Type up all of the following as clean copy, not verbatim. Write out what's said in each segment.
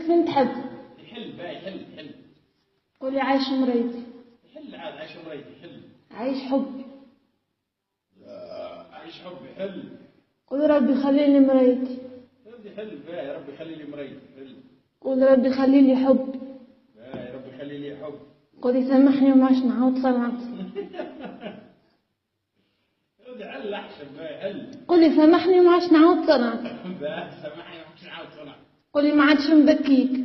فين تحب. يحل بقى يحل. قولي عايش مريتي. يحل عاد عايش مريتي يحل. عايش حب. عايش حب يحل. قولي ربي خليلي مريتي. ربي يحل بقى يا ربي خلي لي مريتي يحل. قولي ربي خليلي حب. بقى يا ربي خلي لي حب. قولي سامحني وما عادش نعاود صنعت. حل احسن بقى حل. قولي سامحني وما عادش نعاود صنعت. بقى سامحني وما عادش نعاود صنعت. قولي ما عادش نبكيك.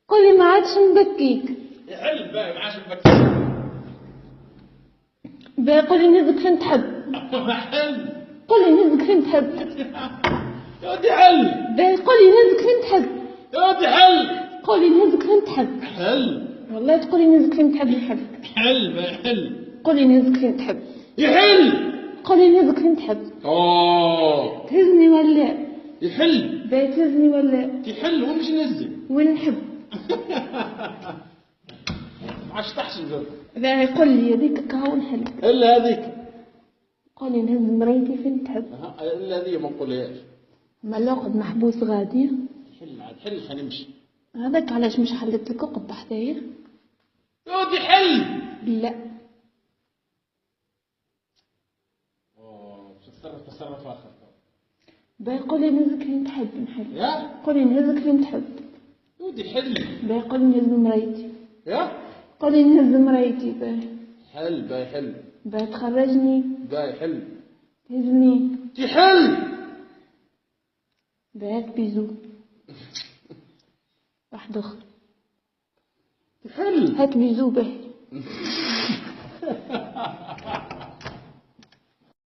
قولي ما عادش نبكيك. يحل بقى ما عادش نبكيك. بقى قولي نهزك فين تحب. حل. قولي نهزك فين تحب. يا ودي حل. بقى قولي نهزك فين تحب. يا ودي حل. قولي نهزك فين تحب. حل. والله تقولي نهزك فين تحب نحبك. حل بقى حل. قولي نهزك فين تحب. يحل. قولي نهزك فين تحب. تهزني ولا يحل. بقى تهزني ولا يحل ومش نزل. وين نحب. عاش تحسن زر. بقى يقول لي هذيك كهو نحل. الا هذيك. قولي نهز مريتي فين تحب. الا هذه ما نقولهاش. ما لوقد محبوس غادي. حل عاد حل خلينا نمشي. هذاك علاش مش حلت لك وقت حدايا. يا ودي حل. لا. تصرف اخر. باي قولي نهزك فين تحب نحل. يا قولي نهزك فين تحب. يا ودي حل. باي قولي نهز مريتي. يا قولي نهز مريتي. باي حل باي حل. باي تخرجني. باي حل. تهزني. تحل. باي هات بيزو. واحد اخر. تحل. هات بيزو باي.